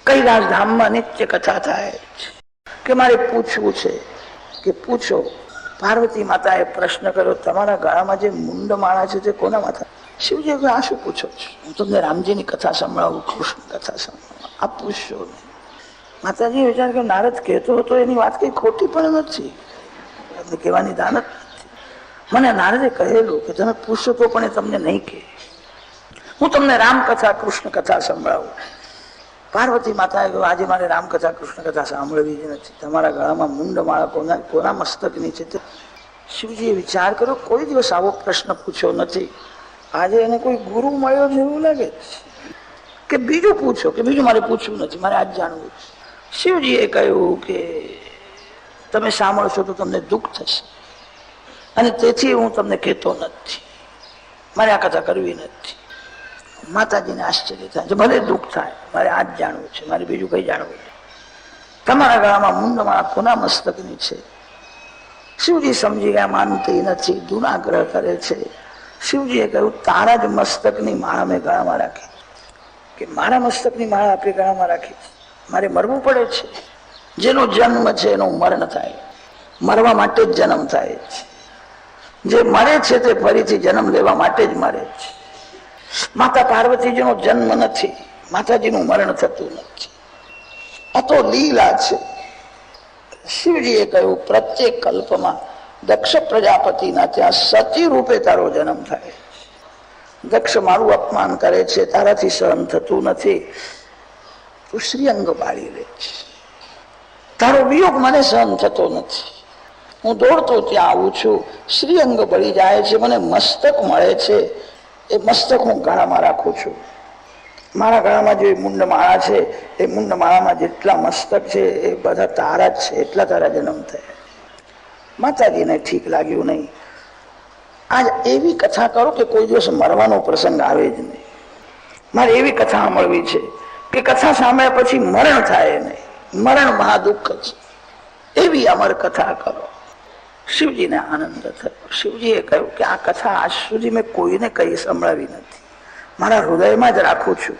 કૈલાસ ધામમાં નિત્ય કથા થાય છે કે મારે પૂછવું છે કે પૂછો. પાર્વતી માતાએ પ્રશ્ન કર્યો, તમારા ગળામાં જે મુંડ માળા છે તે કોના માથા? શિવજી આ શું પૂછો છો? હું તમને રામજીની કથા સંભળાવું, કૃષ્ણ કથા સંભળાવું, આ પૂછશો નહીં. માતાજી વિચાર કે નારદ કહેતો હતો એની વાત કઈ ખોટી પણ નથી, કહેવાની દાનત નથી. મને નારદે કહેલું કે તમે પૂછશો તો પણ એ તમને નહીં કહે. હું તમને રામકથા કૃષ્ણ કથા સંભળાવું. પાર્વતી માતાએ કહ્યું, આજે મારે રામકથા કૃષ્ણ કથા સાંભળવી જ નથી. તમારા ગળામાં મુંડ માળા કોના મસ્તકની છે? શિવજીએ વિચાર કર્યો, કોઈ દિવસ આવો પ્રશ્ન પૂછ્યો નથી. આજે એને કોઈ ગુરુ મળ્યો છે એવું લાગે કે બીજું પૂછો, કે બીજું મારે પૂછવું નથી, મારે આજ જાણવું છે. શિવજીએ કહ્યું કે તમે સાંભળશો તો તમને દુઃખ થશે અને તેથી હું તમને કહેતો નથી, મારે આ કથા કરવી નથી. માતાજીને આશ્ચર્ય થાય છે, ભલે દુઃખ થાય, મારે આજ જાણવું છે, મારે બીજું કઈ જાણવું છે. તમારા ગળામાં મુંડમાળા કોના મસ્તકની છે? શિવજી સમજી ગયા માનતી નથી, દુરાગ્રહ કરે છે. શિવજીએ કહ્યું, તારા જ મસ્તકની માળા મેં ગળામાં રાખી, કે મારા મસ્તકની માળા આપે ગળામાં રાખી, મારે મરવું પડે છે. જેનો જન્મ છે એનું મરણ થાય, મરવા માટે જ જન્મ થાય છે. જે મરે છે તે ફરીથી જન્મ લેવા માટે જ મરે છે. માતા પાર્વતીજીનો જન્મ નથી, માતાજીનું મરણ થતું નથી. આ તો લીલા છે. શિવજીએ કહ્યું, પ્રત્યેક કલ્પમાં દક્ષ પ્રજાપતિના ત્યાં સતી રૂપે તારો જન્મ થાય. દક્ષ મારું અપમાન કરે છે, તારાથી સહન થતું નથી, તું શ્રીઅંગ બાળી લે છે. તારો વિયોગ મને સહન થતો નથી, હું દોડતો ત્યાં આવું છું, શ્રીઅંગ બળી જાય છે, મને મસ્તક મળે છે, એ મસ્તક હું ગળામાં રાખું છું. મારા ગળામાં જે મુંડ માળા છે એ મુંડ માળામાં જેટલા મસ્તક છે એ બધા તારા જ છે, એટલા તારા જન્મ થયા. માતાજીને ઠીક લાગ્યું નહીં. આજ એવી કથા કરો કે કોઈ દિવસ મરવાનો પ્રસંગ આવે જ નહીં. મારે એવી કથા સાંભળવી છે કે કથા સાંભળ્યા પછી મરણ થાય નહીં, મરણ મહાદુઃખ છે. એવી અમર કથા કરો. શિવજીને આનંદ થયો. શિવજીએ કહ્યું કે આ કથા આજ સુધી મેં કોઈને કઈ સંભળાવી નથી, મારા હૃદયમાં જ રાખું છું.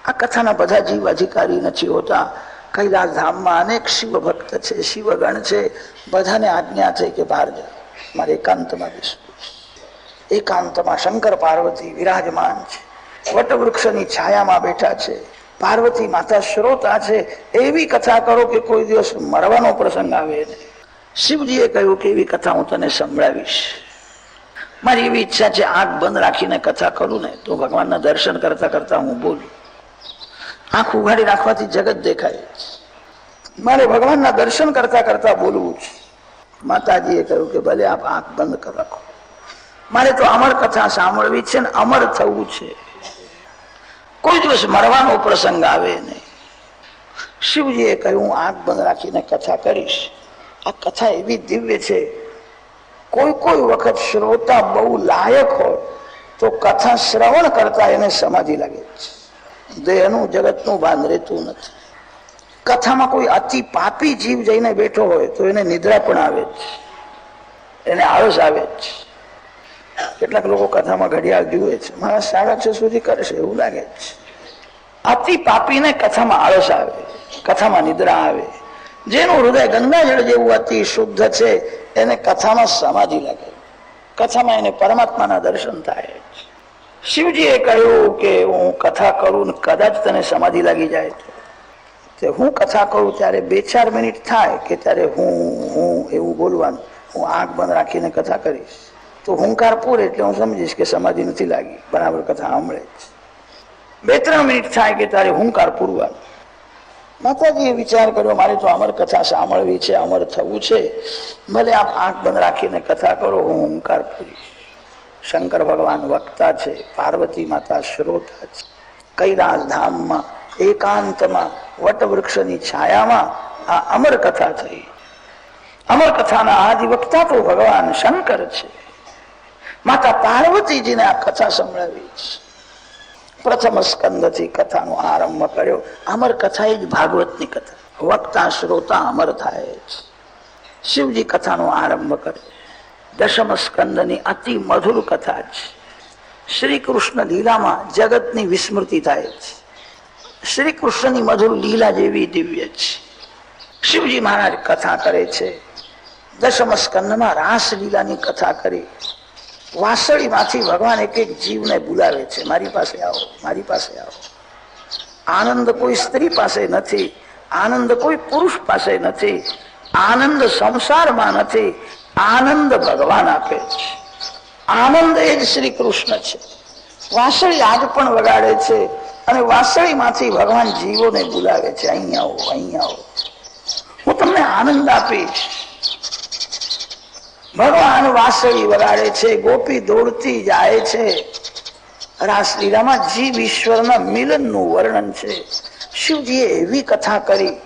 આ કથાના બધા જીવ અધિકારી નથી હોતા. કૈલાસ ધામમાં અનેક શિવ ભક્ત છે, શિવગણ છે, બધાને આજ્ઞા થઈ કે બહાર જાઓ, મારે એકાંતમાં બેસવું છે. એકાંતમાં શંકર પાર્વતી વિરાજમાન છે, વટવૃક્ષની છાયામાં બેઠા છે, પાર્વતી માતા શ્રોતા છે. એવી કથા કરો કે કોઈ દિવસ મરવાનો પ્રસંગ આવે નહીં. શિવજીએ કહ્યું કે એવી કથા હું તને સંભળાવીશ. મારી એવી ઈચ્છા છે, આંખ બંધ રાખીને કથા કરું ને તો ભગવાનના દર્શન કરતા કરતા હું બોલું. આંખ ઉઘાડી રાખવાથી જગત દેખાય છે, મારે ભગવાનના દર્શન કરતા કરતા બોલવું છે. માતાજીએ કહ્યું કે ભલે આપ આંખ બંધ રાખો, મારે તો અમર કથા સાંભળવી છે ને અમર થવું છે, કોઈ દિવસ મરવાનો પ્રસંગ આવે નહીં. શિવજીએ કહ્યું, આંખ બંધ રાખીને કથા કરીશ. આ કથા એવી દિવ્ય છે, કોઈ કોઈ વખત શ્રોતા બહુ લાયક હોય તો કથા શ્રવણ કરતા એને સમાધિ લાગે છે. દેહનું જગતનું ભાન રહેતું નથી. કથામાં કોઈ અતિ પાપી જીવ જઈને બેઠો હોય તો એને નિદ્રા પણ આવે છે, એને આળસ આવે છે. કેટલાક લોકો કથામાં ઘડિયાળ જુએ છે, મારા 6:30 સુધી કરશે એવું લાગે છે. અતિ પાપીને કથામાં આળસ આવે, કથામાં નિદ્રા આવે. જેનું હૃદય ગંગાજળ જેવું અતિ શુદ્ધ છે એને કથામાં સમાધિ લાગે, કથામાં એને પરમાત્માના દર્શન થાય. શિવજીએ કહ્યું કે હું કથા કરું ને કદાચ તને સમાધિ લાગી જાય તો હું કથા કરું ત્યારે 2-4 મિનિટ થાય કે ત્યારે હું એવું બોલવાનું. હું આંખ બંધ રાખીને કથા કરીશ તો હુંકાર પૂરે એટલે હું સમજીશ કે સમાધિ નથી લાગી, બરાબર કથા સાંભળે છે. 2-3 મિનિટ થાય કે ત્યારે હુંકાર પૂરવાનું. માતાજીએ વિચાર કર્યો, મારે તો અમર કથા સાંભળવી છે, અમર થવું છે, ભલે આપ આંખ બંધ રાખીને કથા કરો, હું હુંકાર પૂરીશ. શંકર ભગવાન વક્તા છે, પાર્વતી માતા શ્રોતા છે. કૈલાસ ધામમાં એકાંતમાં વટવૃક્ષની છાયામાં આ અમર કથા થઈ. અમર કથાના આદિ વક્તા તો ભગવાન શંકર છે. માતા પાર્વતીજીને આ કથા સંભળાવી છે. પ્રથમ સ્કંદથી કથાનો આરંભ કર્યો. અમર કથા એ જ ભાગવતની કથા, વક્તા શ્રોતા અમર થાય છે. શિવજી કથાનો આરંભ કરે. દશમ સ્કંદની અતિ મધુર કથા છે. શ્રી કૃષ્ણ લીલામાં જગતની વિસ્મૃતિ થાય છે. શ્રી કૃષ્ણની મધુર લીલા જેવી દિવ્ય છે. શિવજી મહારાજ કથા કરે છે. દશમ સ્કંદમાં રાસ લીલાની કથા કરી. વાસળીમાંથી ભગવાન એક એક જીવને બોલાવે છે, મારી પાસે આવો, મારી પાસે આવો. આનંદ કોઈ સ્ત્રી પાસે નથી, આનંદ કોઈ પુરુષ પાસે નથી, આનંદ સંસારમાં નથી, આનંદ ભગવાન આપે છે. આનંદ એ જ શ્રી કૃષ્ણ છે. વાસળી આજ પણ વગાડે છે અને વાસળીમાંથી ભગવાન જીવોને બોલાવે છે, અહીંયા આવો, અહીંયા આવો, હું તમને આનંદ આપીશ. ભગવાન વાસળી વગાડે છે, ગોપી દોડતી જાય છે. રાસલીલામાં જીવ ઈશ્વરના મિલનનું વર્ણન છે. શિવજીએ એવી કથા કરી.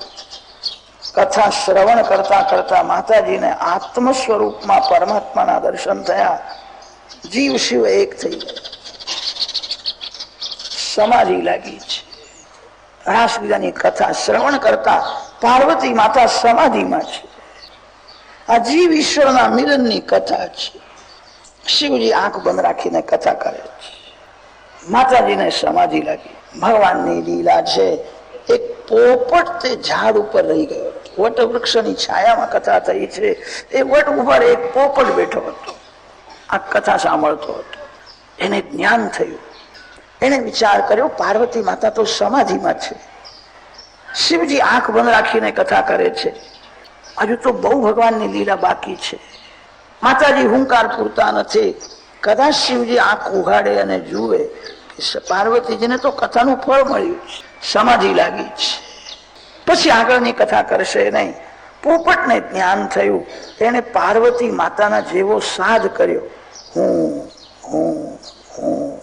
કથા શ્રવણ કરતા કરતા માતાજીને આત્મ સ્વરૂપમાં પરમાત્માના દર્શન થયા. જીવ શિવ એક થઈ ગયા. સમાધિ લાગી છે. રાસલીલાની કથા શ્રવણ કરતા પાર્વતી માતા સમાધિમાં છે. આ જીવ ઈશ્વરના મિલનની કથા છે. શિવજી આંખ બંધ રાખીને કથા કરે છે. માતાજીને સમાધિ લાગી. ભગવાનની લીલા છે. એક પોપટ તે ઝાડ ઉપર રહી ગયો. વટવૃક્ષની છાયામાં કથા થઈ છે. એ વટ ઉપર એક પોપટ બેઠો હતો. આ કથા સાંભળતો હતો. એને જ્ઞાન થયું. એને વિચાર કર્યો, પાર્વતી માતા તો સમાધિમાં છે. શિવજી આંખ બંધ રાખીને કથા કરે છે. હજુ તો બહુ ભગવાનની લીલા બાકી છે. માતાજી હુંકાર પૂરતા નથી. કદાચ શિવજી આંખ ઉઘાડે અને જુએ કે પાર્વતીજીને તો કથાનું ફળ મળ્યું છે, સમાધિ લાગી છે, પછી આગળની કથા કરશે નહીં. પોપટને જ્ઞાન થયું. એને પાર્વતી માતાના જેવો સાધ કર્યો, હું હું હું.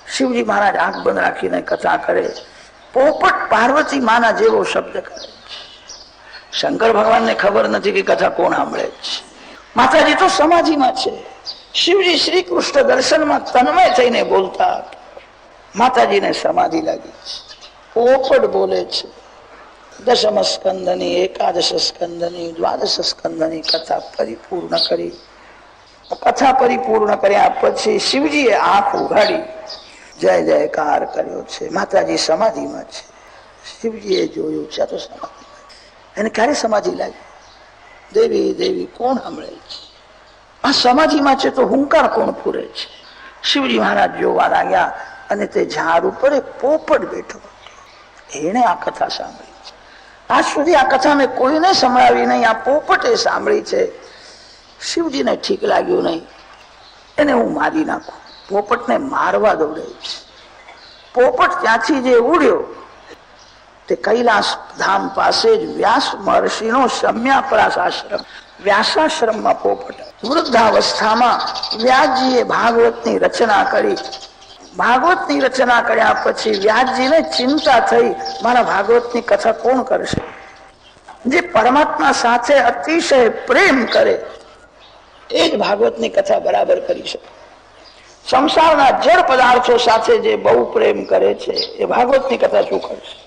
શિવજી મહારાજ આંખ બંધ રાખીને કથા કરે. પોપટ પાર્વતી માના જેવો શબ્દ કરે. શંકર ભગવાનને ખબર નથી કે કથા કોણ સાંભળે છે. માતાજી તો સમાધિમાં છે. શિવજી શ્રી કૃષ્ણ દર્શનમાં તન્મય થઈને બોલતા. માતાજીને સમાધિ લાગી છે. પોપટ બોલે છે. દશમ સ્કંદની, એકાદશ સ્કંદની, દ્વાદશ સ્કંદની કથા પરિપૂર્ણ કરી. કથા પરિપૂર્ણ કર્યા પછી શિવજીએ આંખ ઉઘાડી જય જયકાર કર્યો છે. માતાજી સમાધિમાં છે. શિવજીએ જોયું છે તો સમાધિ. એને ક્યારે સમાધિ લાગી? દેવી દેવી કોણ સાંભળે છે? આ સમાધિમાં છે તો હુંકાર કોણ પૂરે છે? શિવજી મહારાજ જોવા લાગ્યા અને તે ઝાડ ઉપર એક પોપટ બેઠો. એને આ કથા સાંભળી છે. આજ સુધી આ કથા મેં કોઈને સંભળાવી નહીં. આ પોપટે સાંભળી છે. શિવજીને ઠીક લાગ્યું નહીં. એને હું મારી નાખું. પોપટને મારવા દોડે છે. પોપટ ત્યાંથી જે ઉડ્યો તે કૈલાસ ધામ પાસે જ વ્યાસ મહર્ષિનો સમ્યાપ્રાસ આશ્રમ, વ્યાસાશ્રમમાં પોપટ. વૃદ્ધાવસ્થામાં વ્યાસજીએ ભાગવતની રચના કરી. ભાગવતની રચના કર્યા પછી વ્યાસજીને ચિંતા થઈ, મારા ભાગવતની કથા કોણ કરશે? જે પરમાત્મા સાથે અતિશય પ્રેમ કરે એ જ ભાગવતની કથા બરાબર કરી શકે. સંસારના જળ પદાર્થો સાથે જે બહુ પ્રેમ કરે છે એ ભાગવતની કથા શું કરશે?